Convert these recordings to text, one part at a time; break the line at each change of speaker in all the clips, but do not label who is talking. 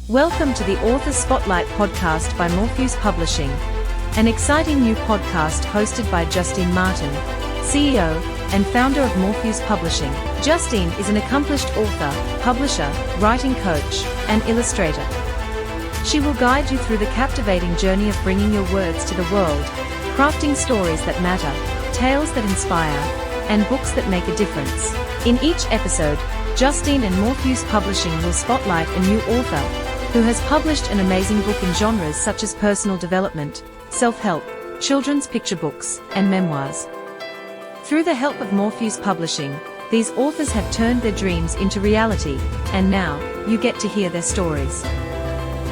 Welcome to the Author Spotlight podcast by Morpheus Publishing, an exciting new podcast hosted by Justine Martin, CEO and founder of Morpheus Publishing. Justine is an accomplished author, publisher, writing coach, and illustrator. She will guide you through the captivating journey of bringing your words to the world, crafting stories that matter, tales that inspire, and books that make a difference. In each episode, Justine and Morpheus Publishing will spotlight a new author who has published an amazing book in genres such as personal development, self-help, children's picture books, and memoirs. Through the help of Morpheus Publishing, these authors have turned their dreams into reality, and now, you get to hear their stories.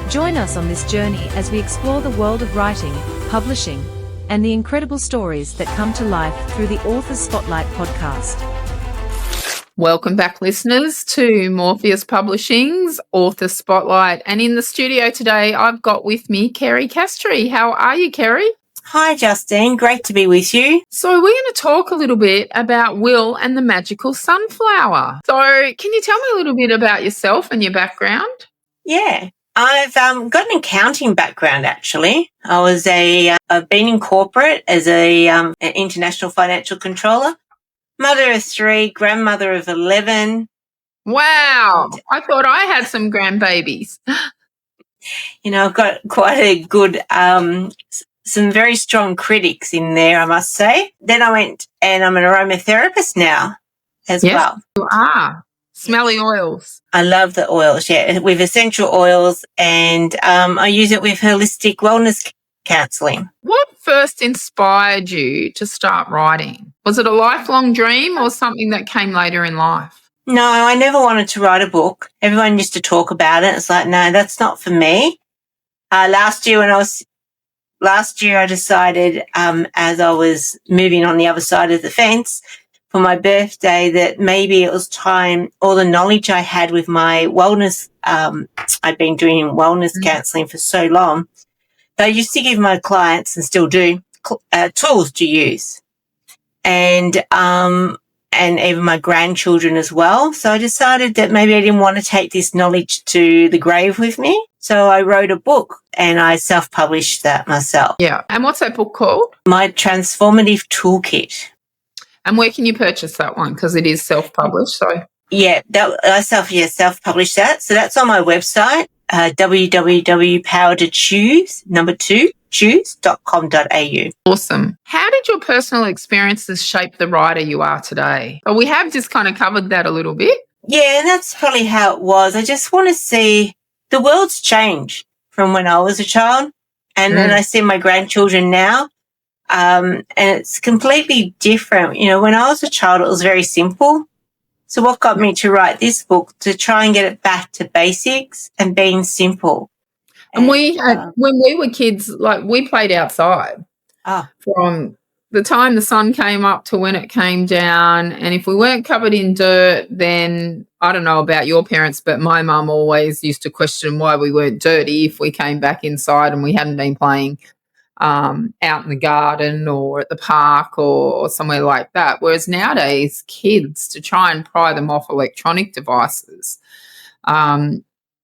Join us on this journey as we explore the world of writing, publishing, and the incredible stories that come to life through the Author Spotlight podcast.
Welcome back, listeners, to Morpheus Publishing's Author Spotlight. And in the studio today, I've got with me Kerry Castree. How are you, Kerry?
Hi, Justine. Great to be with you.
So we're going to talk a little bit about Will and the Magical Sunflower. So can you tell me a little bit about yourself and your background?
Yeah. I've got an accounting background, actually. I've been in corporate as an international financial controller. Mother of 3, grandmother of 11.
Wow. I thought I had some grandbabies.
You know, I've got quite a good, some very strong critics in there, I must say. Then I went and I'm an aromatherapist now as well.
You are. Smelly oils.
I love the oils, yeah, with essential oils, and I use it with holistic wellness counselling.
What first inspired you to start writing? Was it a lifelong dream or something that came later in life?
No, I never wanted to write a book. Everyone used to talk about it. It's like, no, that's not for me. Last year I decided, as I was moving on the other side of the fence for my birthday, that maybe it was time, all the knowledge I had with my wellness, I've been doing wellness counselling for so long. I used to give my clients, and still do, tools to use, and even my grandchildren as well. So I decided that maybe I didn't want to take this knowledge to the grave with me. So I wrote a book and I self-published that myself.
Yeah. And what's that book called?
My Transformative Toolkit.
And where can you purchase that one? Because it is self-published. So
yeah, I self-published that. So that's on my website. www.powertochoose.com.au.
Awesome. How did your personal experiences shape the writer you are today? Well, we have just kind of covered that a little bit.
Yeah, and that's probably how it was. I just want to see the world's changed from when I was a child, and then I see my grandchildren now, and it's completely different. You know, when I was a child, it was very simple. So what got me to write this book, to try and get it back to basics and being simple.
And we had, when we were kids, like we played outside from the time the sun came up to when it came down. And if we weren't covered in dirt, then I don't know about your parents, but my mum always used to question why we weren't dirty if we came back inside and we hadn't been playing out in the garden or at the park or somewhere like that. Whereas nowadays, kids, to try and pry them off electronic devices, I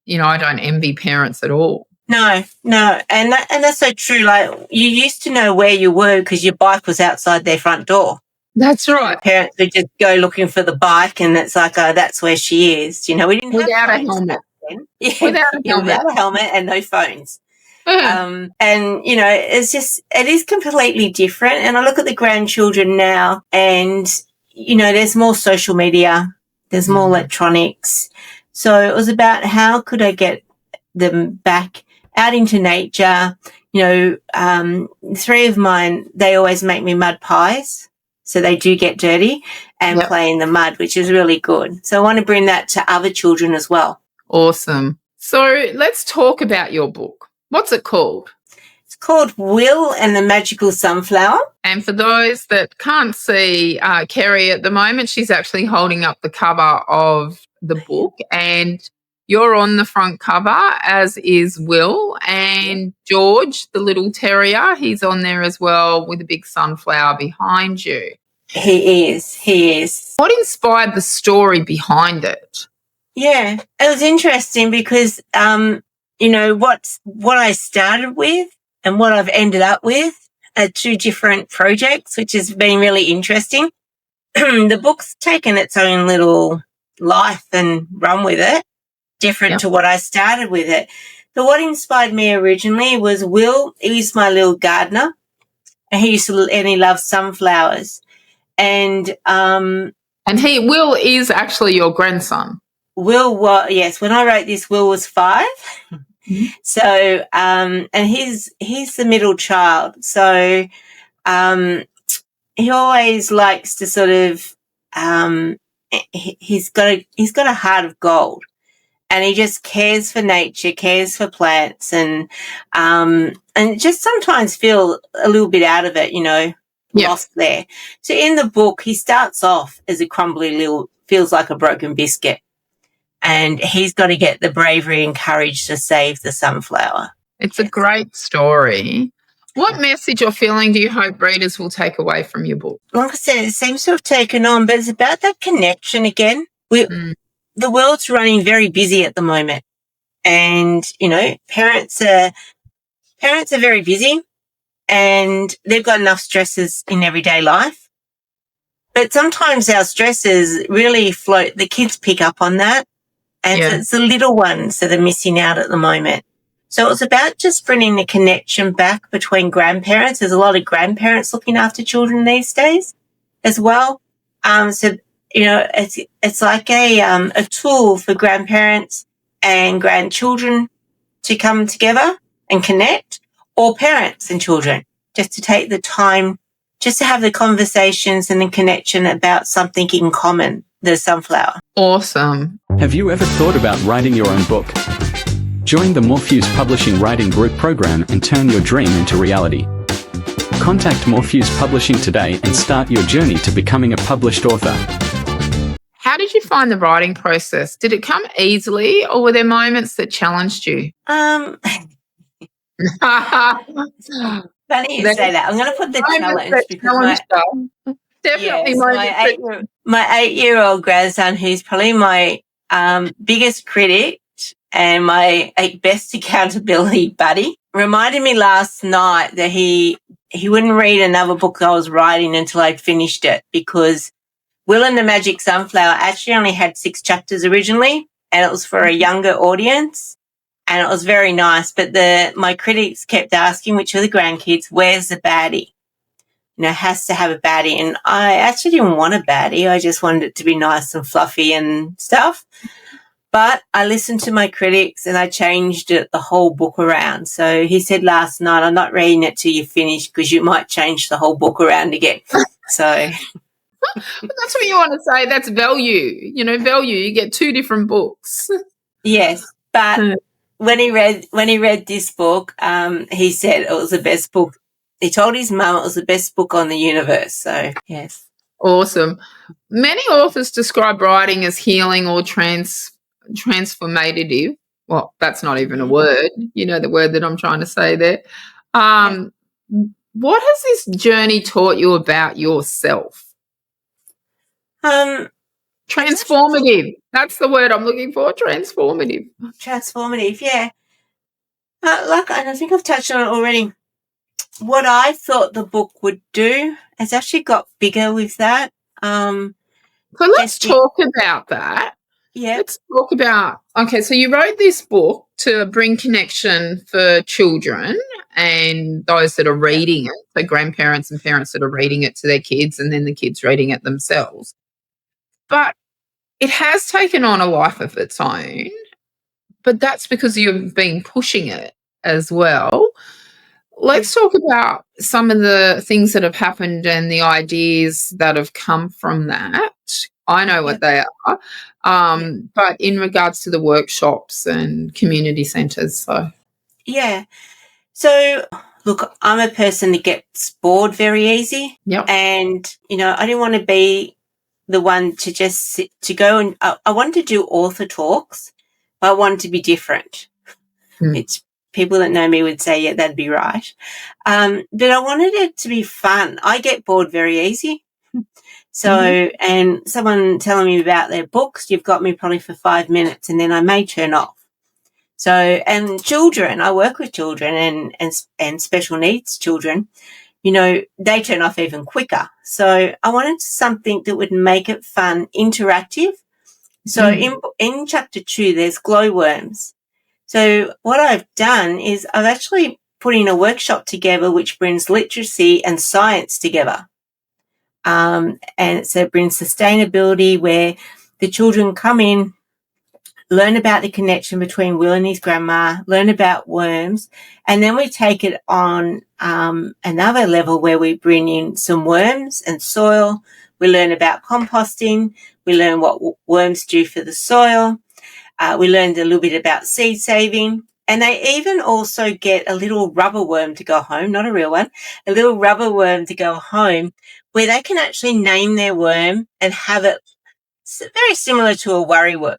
don't envy parents at all.
No, and that's so true. Like, you used to know where you were because your bike was outside their front door.
That's right.
Your parents would just go looking for the bike, and it's like, oh, that's where she is. You know, we didn't
without
have
a helmet.
Yeah,
without
a helmet and no phones.
Mm.
And, you know, it is completely different. And I look at the grandchildren now and, you know, there's more social media, there's more electronics. So it was about how could I get them back out into nature. You know, 3 of mine, they always make me mud pies. So they do get dirty and play in the mud, which is really good. So I want to bring that to other children as well.
Awesome. So let's talk about your book. What's it called?
It's called Will and the Magical Sunflower.
And for those that can't see Kerry at the moment, she's actually holding up the cover of the book, and you're on the front cover, as is Will, and George, the little terrier, he's on there as well with a big sunflower behind you.
He is.
What inspired the story behind it?
Yeah, it was interesting because what I started with and what I've ended up with are two different projects, which has been really interesting. The book's taken its own little life and run with it, different to what I started with it. But what inspired me originally was Will. He was my little gardener, and he loves sunflowers. And
Will is actually your grandson.
Will was, yes, when I wrote this, Will was 5. Mm-hmm. So, and he's the middle child. So, he always likes to sort of, he's got a heart of gold, and he just cares for nature, cares for plants, and just sometimes feel a little bit out of it, lost there. So in the book, he starts off as a crumbly little, feels like a broken biscuit, and he's got to get the bravery and courage to save the sunflower.
It's a great story. What message or feeling do you hope readers will take away from your book?
Like I said, it seems to have taken on, but it's about that connection again. The world's running very busy at the moment, and, parents are very busy, and they've got enough stresses in everyday life. But sometimes our stresses really float. The kids pick up on that. And so it's the little ones that are missing out at the moment. So it's about just bringing the connection back between grandparents. There's a lot of grandparents looking after children these days as well. So, it's like a tool for grandparents and grandchildren to come together and connect, or parents and children, just to take the time, just to have the conversations and the connection about something in common, the sunflower.
Awesome.
Have you ever thought about writing your own book? Join the Morpheus Publishing Writing Group program and turn your dream into reality. Contact Morpheus Publishing today and start your journey to becoming a published author.
How did you find the writing process? Did it come easily, or were there moments that challenged you?
Funny you say that. I'm going to put the challenge because
definitely
my 8-year-old grandson, who's probably my biggest critic and my best accountability buddy, reminded me last night that he wouldn't read another book I was writing until I'd finished it, because Will and the Magic Sunflower actually only had 6 chapters originally, and it was for a younger audience, and it was very nice. But my critics kept asking, which are the grandkids, where's the baddie? Has to have a baddie. And I actually didn't want a baddie. I just wanted it to be nice and fluffy and stuff. But I listened to my critics and I changed the whole book around. So he said last night, I'm not reading it till you finish because you might change the whole book around again. So
that's what you want to say. That's value. Value. You get 2 different books.
Yes. But when he read this book, he said it was the best book. He told his mum it was the best book on the universe. So, yes.
Awesome. Many authors describe writing as healing or transformative. Well, that's not even a word. The word that I'm trying to say there. What has this journey taught you about yourself? Transformative. That's the word I'm looking for. Transformative.
Transformative, yeah. And I think I've touched on it already. What I thought the book would do has actually got bigger with that.
So let's talk about that.
Yeah.
Let's talk about, so you wrote this book to bring connection for children and those that are reading it, so grandparents and parents that are reading it to their kids, and then the kids reading it themselves. But it has taken on a life of its own, but that's because you've been pushing it as well. Let's talk about some of the things that have happened and the ideas that have come from that. I know what they are, but in regards to the workshops and community centres. So
look, I'm a person that gets bored very easy.
Yep.
And, I didn't want to be the one to just to go and I wanted to do author talks, but I wanted to be different. It's people that know me would say, yeah, that'd be right. But I wanted it to be fun. I get bored very easy. So, and someone telling me about their books, you've got me probably for 5 minutes and then I may turn off. So, and children, I work with children and special needs children, you know, they turn off even quicker. So I wanted something that would make it fun, interactive. So in chapter 2, there's glowworms. So what I've done is I've actually put in a workshop together which brings literacy and science together. And so it brings sustainability, where the children come in, learn about the connection between Will and his grandma, learn about worms, and then we take it on another level where we bring in some worms and soil. We learn about composting. We learn what worms do for the soil. We learned a little bit about seed saving. And they even also get a little rubber worm to go home, not a real one, a little rubber worm to go home, where they can actually name their worm and have it very similar to a worry worm.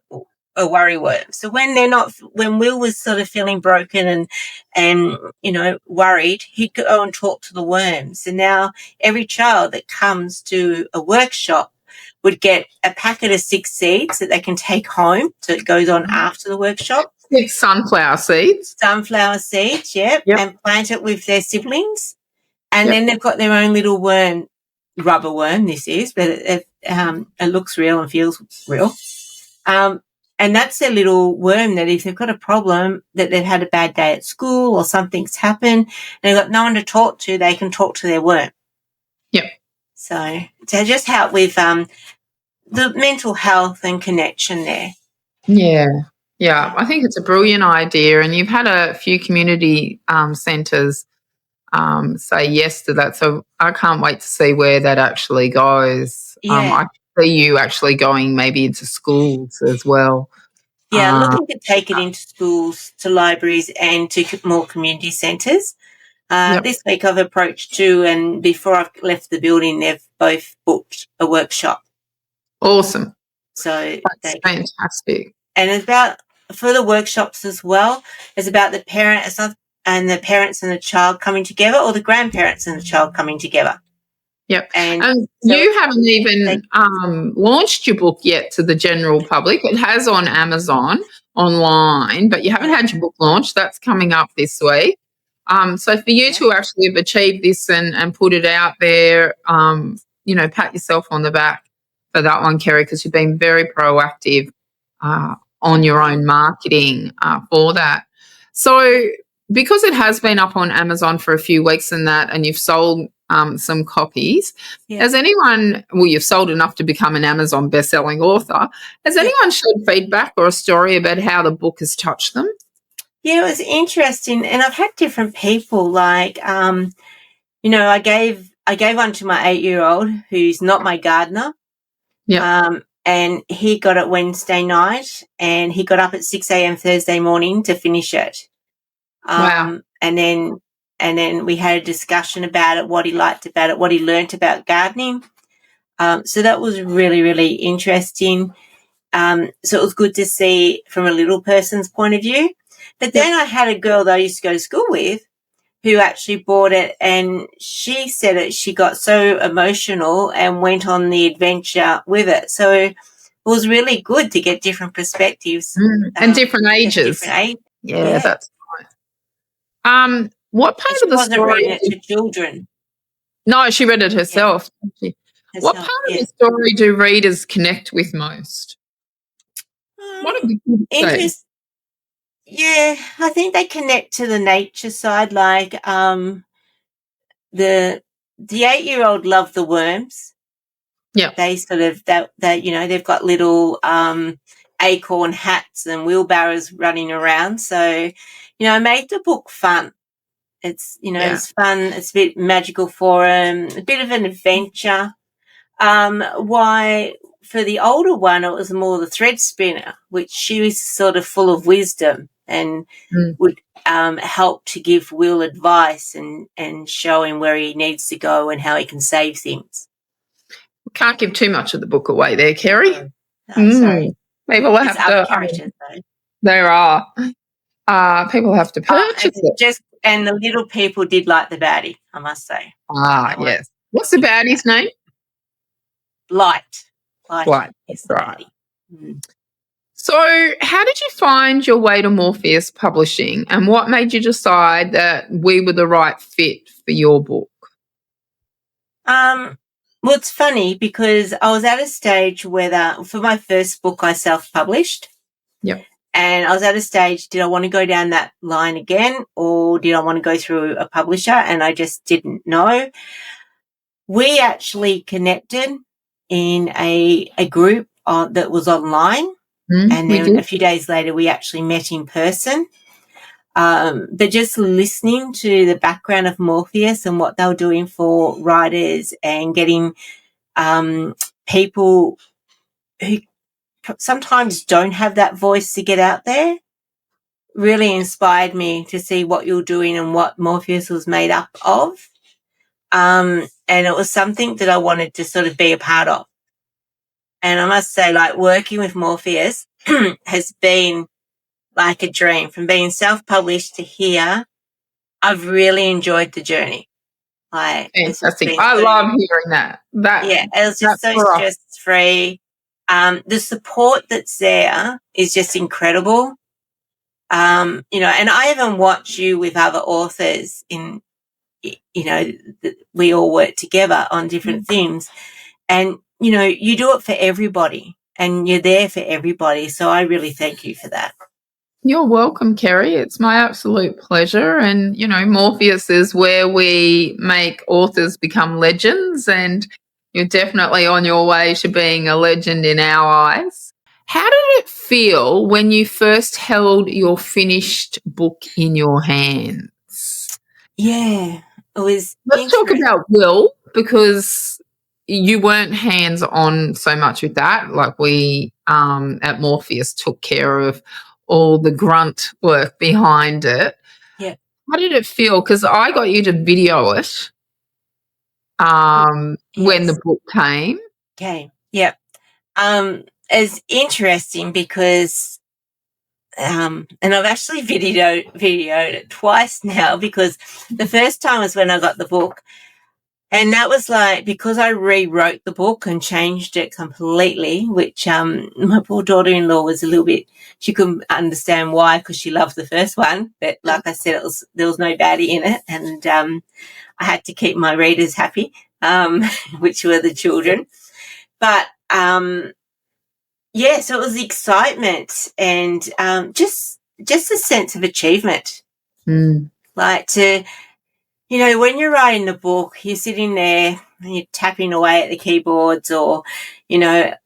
So when Will was sort of feeling broken and you know, worried, he'd go and talk to the worms. And now every child that comes to a workshop would get a packet of 6 seeds that they can take home. So it goes on after the workshop.
6 sunflower seeds.
Sunflower seeds, yep. And plant it with their siblings. And then they've got their own little worm, rubber worm this is, but it looks real and feels real. And that's their little worm that if they've got a problem, that they've had a bad day at school or something's happened and they've got no one to talk to, they can talk to their worm.
Yep.
So to just help with the mental health and connection there.
Yeah. I think it's a brilliant idea, and you've had a few community centres say yes to that. So I can't wait to see where that actually goes. I see you actually going maybe into schools as well.
Yeah, looking to take it into schools, to libraries and to more community centres. This week I've approached 2, and before I've left the building, they've both booked a workshop.
Awesome.
So
that's fantastic.
And it's about, for the workshops as well, it's about the parents and the parents and the child coming together, or the grandparents and the child coming together.
Yep. And so you haven't even launched your book yet to the general public. It has on Amazon online, but you haven't had your book launched. That's coming up this week. So for you to actually have achieved this and put it out there, you know, pat yourself on the back for that one, Kerry, because you've been very proactive on your own marketing for that. So because it has been up on Amazon for a few weeks and you've sold some copies, has anyone, well, you've sold enough to become an Amazon best-selling author, has anyone shared feedback or a story about how the book has touched them?
Yeah, it was interesting, and I've had different people, like, you know, I gave one to my 8-year-old who's not my gardener. And he got it Wednesday night, and he got up at 6 a.m. Thursday morning to finish it.
Wow.
And then we had a discussion about it, what he liked about it, what he learnt about gardening. So that was really, really interesting. So it was good to see from a little person's point of view. But then I had a girl that I used to go to school with who actually bought it, and she said that she got so emotional and went on the adventure with it. So it was really good to get different perspectives.
And different ages. Yeah, that's right. What part of the story?
Reading it to children.
No, she read it herself. What part of the story do readers connect with most? What did the kids say?
Yeah, I think they connect to the nature side. Like the 8-year-old loved the worms.
Yeah,
they sort of that you know, they've got little acorn hats and wheelbarrows running around. So, you know, I made the book fun. It's, you know, it's fun. It's a bit magical for them, a bit of an adventure. Why for the older one, it was more the thread spinner, which she was sort of full of wisdom and would help to give Will advice and show him where he needs to go and how he can save things.
We can't give too much of the book away there, Kerry.
Sorry.
People have to. There are. People have to purchase it.
And the little people did like the baddie, I must say.
Yes. What's the baddie's name?
Light.
Light. That's right. So, how did you find your way to Morpheus Publishing, and what made you decide that we were the right fit for your book?
Well, it's funny because I was at a stage where for my first book I self-published.
Yep.
And I was at a stage, did I want to go down that line again, or did I want to go through a publisher? And I just didn't know. We actually connected in a group that was online. And then a few days later, we actually met in person. But just listening to the background of Morpheus and what they were doing for writers and getting people who sometimes don't have that voice to get out there really inspired me to see what you're doing and what Morpheus was made up of. And it was something that I wanted to sort of be a part of. And I must say, like, working with Morpheus has been like a dream. From being self-published to here, I've really enjoyed the journey. Like,
fantastic. I love hearing that.
Yeah, it was just so stress-free. The support that's there is just incredible. And I even watch you with other authors we all work together on different things. And, you do it for everybody and you're there for everybody. So I really thank you for that.
You're welcome, Kerry. It's my absolute pleasure. And, Morpheus is where we make authors become legends, and you're definitely on your way to being a legend in our eyes. How did it feel when you first held your finished book in your hands?
Yeah, it was.
Let's talk about Will, because you weren't hands-on so much with that. Like, we at Morpheus took care of all the grunt work behind it.
Yeah.
How did it feel? Because I got you to video it when the book came.
Okay. Yep. It's interesting because and I've actually videoed it twice now, because the first time was when I got the book. And that was like, because I rewrote the book and changed it completely, which my poor daughter-in-law was a little bit, she couldn't understand why, because she loved the first one. But like I said, there was no baddie in it. And I had to keep my readers happy, which were the children. But, so it was the excitement and just a sense of achievement. Like to... when you're writing the book, you're sitting there and you're tapping away at the keyboards, or, you're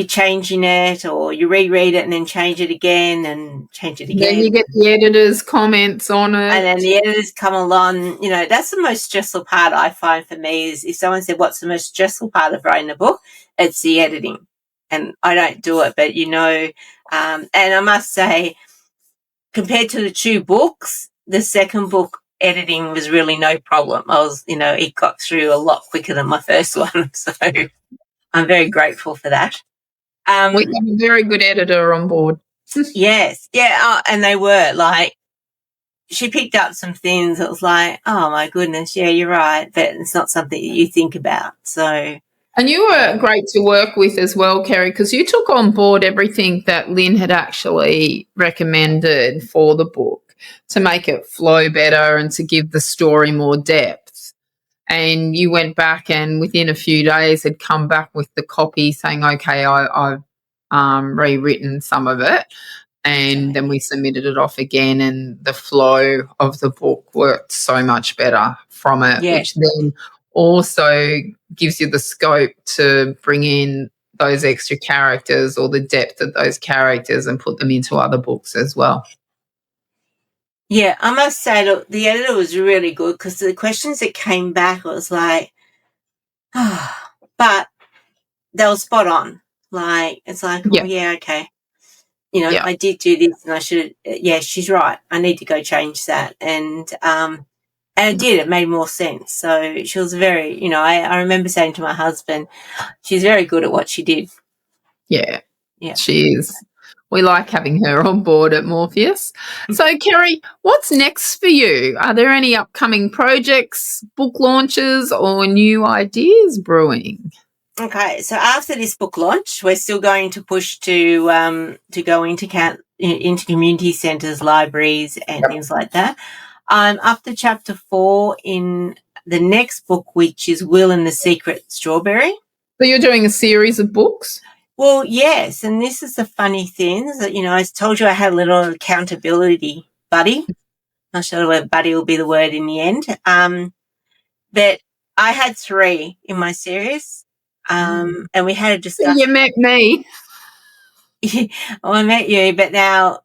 changing it, or you reread it and then change it again and change it again.
Then you get the editor's comments on it.
And then the editors come along. That's the most stressful part I find for me is if someone said, what's the most stressful part of writing a book? It's the editing. And I don't do it, but, and I must say, compared to the two books, the second book, editing was really no problem. It got through a lot quicker than my first one. So I'm very grateful for that.
We have a very good editor on board.
Yes. Yeah. And they were like, she picked up some things that was like, oh my goodness. Yeah, you're right. But it's not something that you think about. So.
And you were great to work with as well, Kerry, because you took on board everything that Lynn had actually recommended for the book to make it flow better and to give the story more depth. And you went back and within a few days had come back with the copy saying, okay, I've rewritten some of it. And then we submitted it off again, and the flow of the book worked so much better from it, which then also gives you the scope to bring in those extra characters or the depth of those characters and put them into other books as well.
Yeah, I must say, look, the editor was really good, because the questions that came back was like, but they were spot on. Like, it's like, oh, yeah, okay. I did do this and I should have, she's right. I need to go change that. And it did. It made more sense. So she was very, I remember saying to my husband, she's very good at what she did.
Yeah, she is. We like having her on board at Morpheus. So, Kerry, what's next for you? Are there any upcoming projects, book launches, or new ideas brewing?
Okay, so after this book launch, we're still going to push to go into community centres, libraries, and things like that. Up to chapter 4 in the next book, which is Will and the Secret Strawberry.
So you're doing a series of books?
Well, yes, and this is the funny thing is that, I told you I had a little accountability buddy. Not sure whether buddy will be the word in the end. But I had 3 in my series, and we had a discussion.
You met me.
Well, I met you, but now,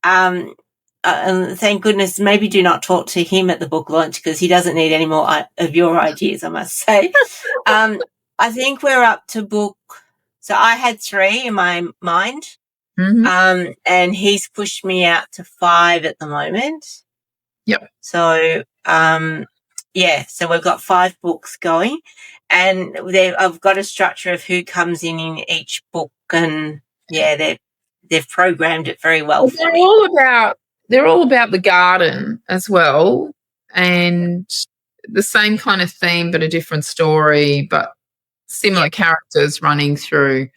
thank goodness, maybe do not talk to him at the book launch because he doesn't need any more of your ideas, I must say. I think we're up to book. So I had 3 in my mind, and he's pushed me out to 5 at the moment.
Yep.
So, so we've got 5 books going, and I've got a structure of who comes in each book, and they've programmed it very well.
They're all about the garden as well, and the same kind of theme, but a different story, but similar characters running through.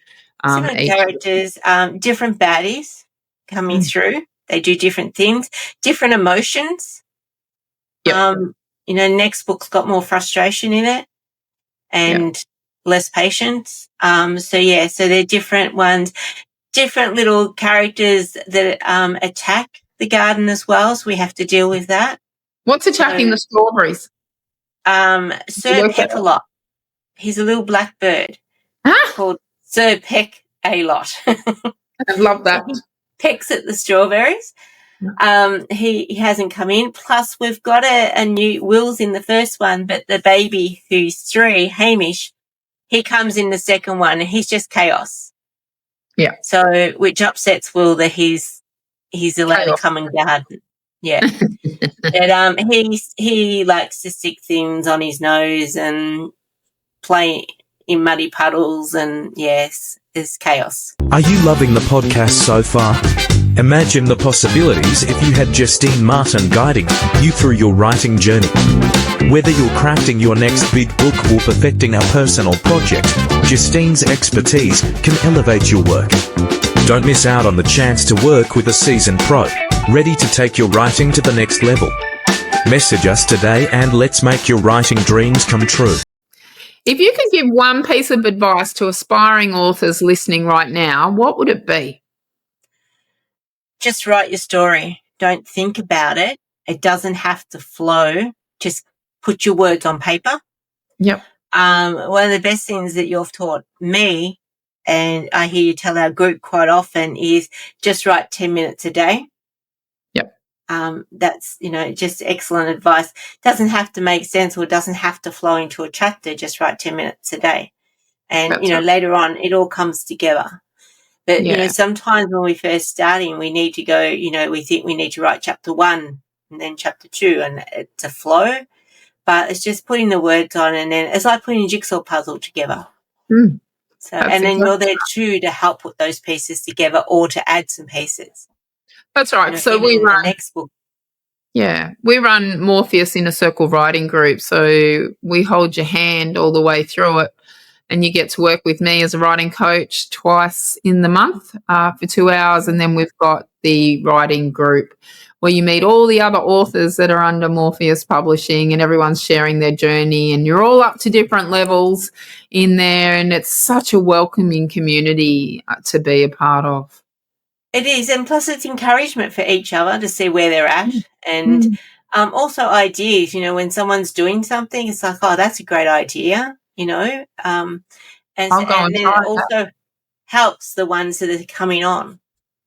Similar characters, different baddies coming through. They do different things, different emotions.
Yep.
Next book's got more frustration in it and less patience. So they're different ones, different little characters that attack the garden as well. So we have to deal with that.
What's attacking the strawberries?
Sir Peck-a-Lot. He's a little black bird called Sir Peck-a-Lot.
I love that.
Pecks at the strawberries. He hasn't come in. Plus, we've got a new Will's in the first one, but the baby who's 3, Hamish, he comes in the second one, and he's just chaos.
Yeah.
So, which upsets Will that he's allowed to come and garden. Yeah. But he likes to stick things on his nose and play in muddy puddles, and yes, there's chaos.
Are you loving the podcast so far? Imagine the possibilities if you had Justine Martin guiding you through your writing journey. Whether you're crafting your next big book or perfecting a personal project, Justine's expertise can elevate your work. Don't miss out on the chance to work with a seasoned pro, ready to take your writing to the next level. Message us today and let's make your writing dreams come true.
If you could give one piece of advice to aspiring authors listening right now, what would it be?
Just write your story. Don't think about it. It doesn't have to flow. Just put your words on paper.
Yep.
One of the best things that you've taught me, and I hear you tell our group quite often, is just write 10 minutes a day.
Yep.
That's, just excellent advice. Doesn't have to make sense or doesn't have to flow into a chapter. Just write 10 minutes a day. And,
right.
Later on, it all comes together. But, sometimes when we're first starting, we need to go, we think we need to write chapter 1 and then chapter 2 and it's a flow. But it's just putting the words on, and then it's like putting a jigsaw puzzle together. So, and then you're there too to help put those pieces together or to add some pieces.
That's right. So we run
the next book.
Yeah, we run Morpheus Inner Circle Writing Group. So we hold your hand all the way through it, and you get to work with me as a writing coach twice in the month for 2 hours. And then we've got the writing group where you meet all the other authors that are under Morpheus Publishing, and everyone's sharing their journey, and you're all up to different levels in there. And it's such a welcoming community to be a part of.
It is, and plus it's encouragement for each other to see where they're at, and also ideas. When someone's doing something, it's like, oh, that's a great idea, and then it also helps the ones that are coming on.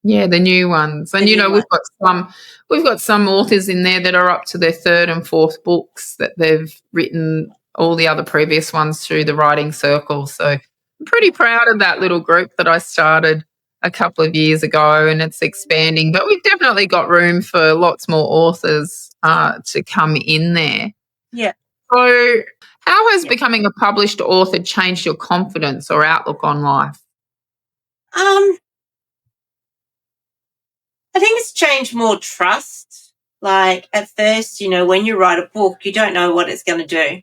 Yeah, the new ones, and we've got some authors in there that are up to their 3rd and 4th books that they've written all the other previous ones through the writing circle. So I'm pretty proud of that little group that I started a couple of years ago, and it's expanding, but we've definitely got room for lots more authors to come in there.
Yeah.
So how has becoming a published author changed your confidence or outlook on life?
I think it's changed more trust. Like at first, when you write a book, you don't know what it's going to do.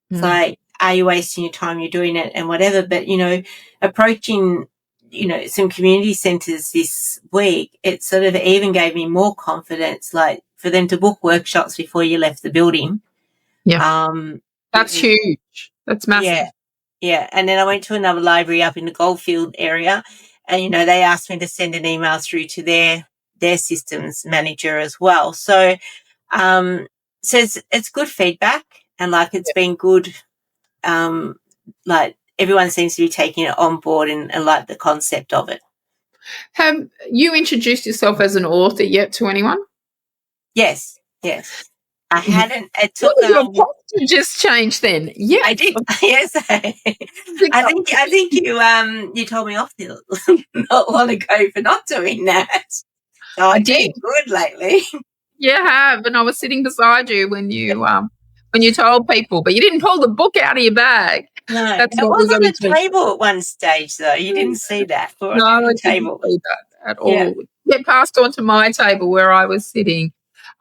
It's like are you wasting your time? You're doing it and whatever. But, approaching, some community centres this week, it sort of even gave me more confidence, like for them to book workshops before you left the building.
Yeah. That's huge. That's massive.
Yeah. Yeah. And then I went to another library up in the Goldfield area and, they asked me to send an email through to their systems manager as well. So, it's good feedback and like it's been good. Like everyone seems to be taking it on board and like the concept of it.
Have you introduced yourself as an author yet to anyone?
Yes. I hadn't. It took.
Your posture just changed then. Yeah,
I did. Yes, I think you told me off to not want to go for not doing that. So I did good lately.
You have, and I was sitting beside you when you told people, but you didn't pull the book out of your bag.
No, it was on the table at one stage, though. You didn't see that.
No, I didn't see that at all.
Yeah.
It passed on to my table where I was sitting.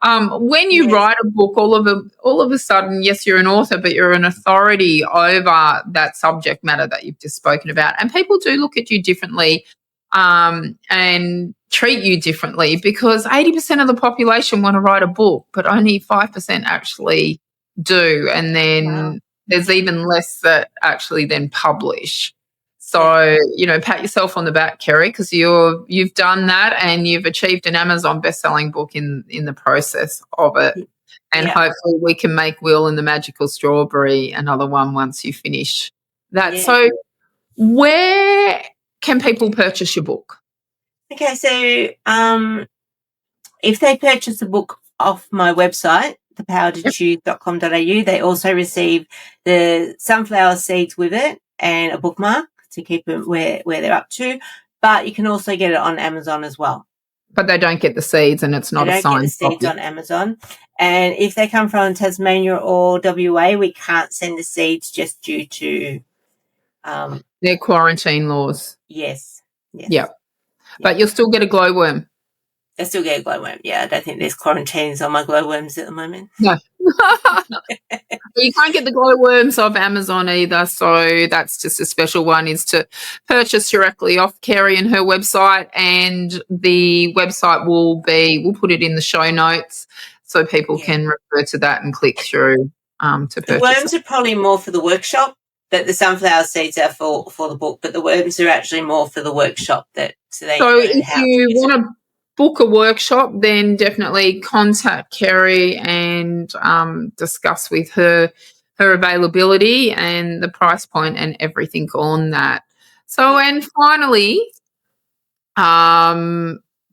When you write a book, all of a sudden, yes, you're an author, but you're an authority over that subject matter that you've just spoken about. And people do look at you differently and treat you differently because 80% of the population want to write a book, but only 5% actually do. And then there's even less that actually then publish. So, pat yourself on the back, Kerry, because you've done that and you've achieved an Amazon best-selling book in the process of it. And hopefully we can make Will and the Magical Strawberry another one once you finish that. Yeah. So where can people purchase your book?
Okay, so if they purchase a book off my website, thepowertochoose.com.au, they also receive the sunflower seeds with it and a bookmark to keep them where they're up to. But you can also get it on Amazon as well.
But they don't get the seeds and it's not a signed copy. They don't get the seeds
on Amazon. And if they come from Tasmania or WA, we can't send the seeds just due to
their quarantine laws.
Yes.
Yep. But you'll still get a glowworm.
I still get a glowworm. Yeah, I don't think there's quarantines on my glowworms at the moment.
No. You can't get the glowworms off Amazon either, so that's just a special one, is to purchase directly off Kerry and her website, and the website we'll put it in the show notes so people can refer to that and click through to purchase.
The worms are probably more for the workshop, but the sunflower seeds are for the book, but the worms are actually more for the workshop. So
if you want to book a workshop, then definitely contact Kerry and discuss with her availability and the price point and everything on that. So, and finally,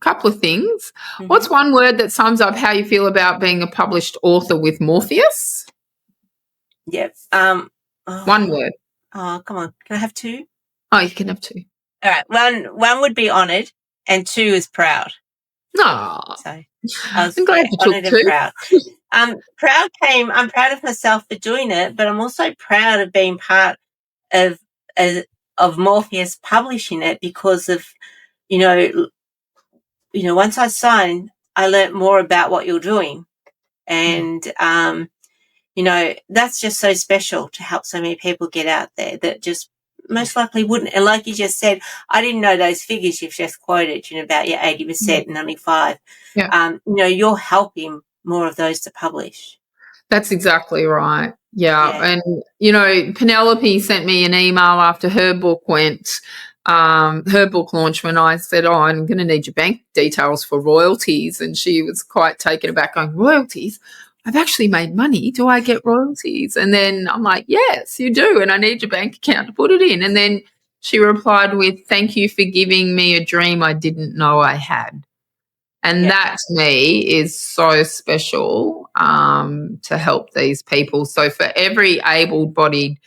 couple of things. Mm-hmm. What's one word that sums up how you feel about being a published author with Morpheus?
Yep.
One word.
Oh, come on. Can I have two?
Oh, you can have two.
All right. One would be honoured and two is proud.
No.
So I was honoured and proud. I'm proud of myself for doing it, but I'm also proud of being part of Morpheus publishing it because of, once I signed, I learnt more about what you're doing. And, that's just so special to help so many people get out there that just most likely wouldn't. And like you just said, I didn't know those figures you've just quoted, about your 80% and only 5%.
Yeah.
You're helping more of those to publish.
That's exactly right. Yeah. And, Penelope sent me an email after her book went, her book launch, when I said, I'm going to need your bank details for royalties. And she was quite taken aback going, royalties? I've actually made money. Do I get royalties? And then I'm like, yes, you do. And I need your bank account to put it in. And then she replied with, thank you for giving me a dream I didn't know I had. And that to me is so special to help these people. So for every able-bodied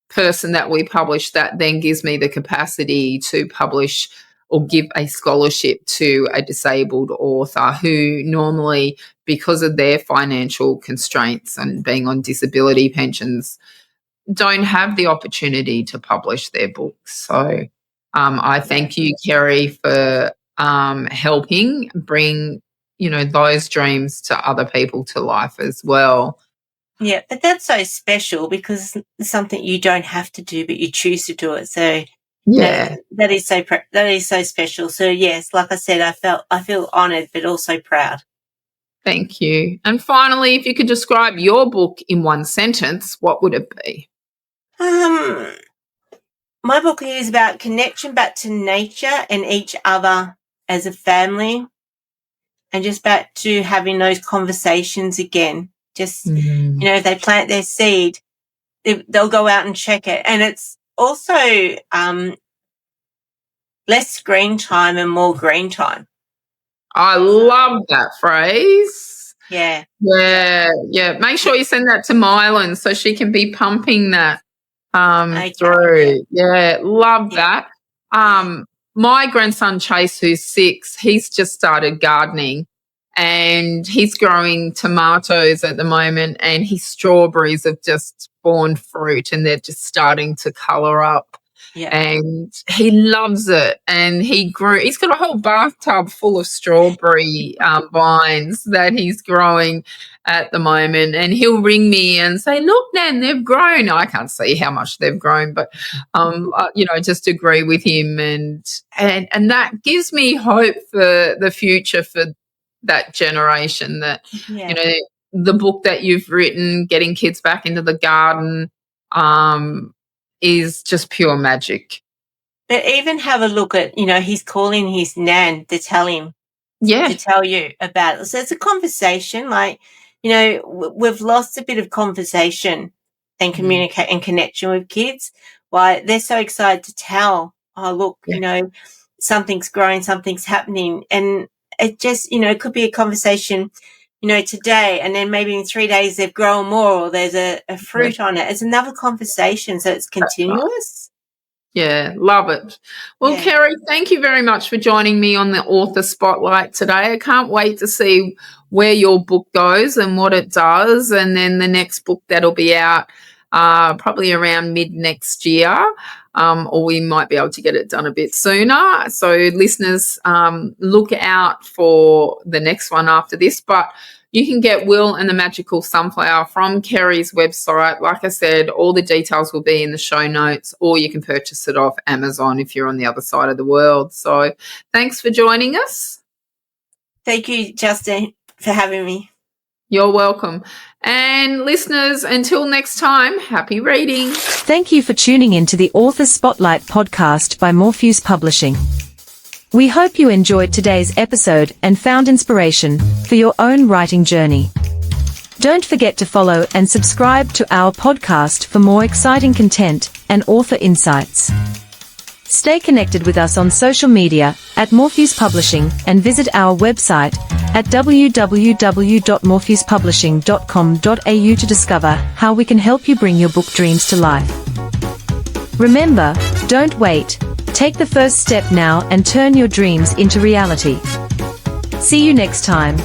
person that we publish, that then gives me the capacity to publish or give a scholarship to a disabled author who normally, because of their financial constraints and being on disability pensions, don't have the opportunity to publish their books. So I thank you, Kerry, for helping bring, those dreams to other people to life as well.
Yeah, but that's so special because it's something you don't have to do, but you choose to do it. So
Yeah.
that is so special. So yes, like I said, I feel honoured, but also proud.
Thank you. And finally, if you could describe your book in one sentence, what would it be?
My book is about connection back to nature and each other as a family, and just back to having those conversations again. Just, if they plant their seed, they'll go out and check it. And it's also less screen time and more green time.
I love that phrase.
Yeah.
Yeah. Make sure you send that to Mylan so she can be pumping that through. Yeah, love that. My grandson Chase, who's 6, he's just started gardening and he's growing tomatoes at the moment, and his strawberries have just borne fruit and they're just starting to colour up.
Yeah.
And he loves it. And he's got a whole bathtub full of strawberry vines that he's growing at the moment. And he'll ring me and say, look, Nan, they've grown. I can't see how much they've grown, but, just agree with him. And that gives me hope for the future for that generation that, the book that you've written, Getting Kids Back into the Garden, is just pure magic.
But even have a look at, he's calling his nan to tell him, to tell you about it. So it's a conversation. Like, we've lost a bit of conversation and communicate and connection with kids. Why they're so excited to tell, oh, look, something's growing, something's happening. And it just, it could be a conversation, today, and then maybe in 3 days they've grown more, or there's a fruit on it. It's another conversation, so it's continuous.
Yeah, love it. Well, Kerry, thank you very much for joining me on the Author Spotlight today. I can't wait to see where your book goes and what it does, and then the next book that'll be out probably around mid next year, or we might be able to get it done a bit sooner. So listeners, look out for the next one after this. But you can get Will and the Magical Sunflower from Kerry's website. Like I said, all the details will be in the show notes, or you can purchase it off Amazon if you're on the other side of the world. So thanks for joining us.
Thank you, Justine, for having me.
You're welcome. And listeners, until next time, happy reading.
Thank you for tuning in to the Author Spotlight podcast by Morpheus Publishing. We hope you enjoyed today's episode and found inspiration for your own writing journey. Don't forget to follow and subscribe to our podcast for more exciting content and author insights. Stay connected with us on social media at Morpheus Publishing, and visit our website at www.morpheuspublishing.com.au to discover how we can help you bring your book dreams to life. Remember, don't wait. Take the first step now and turn your dreams into reality. See you next time.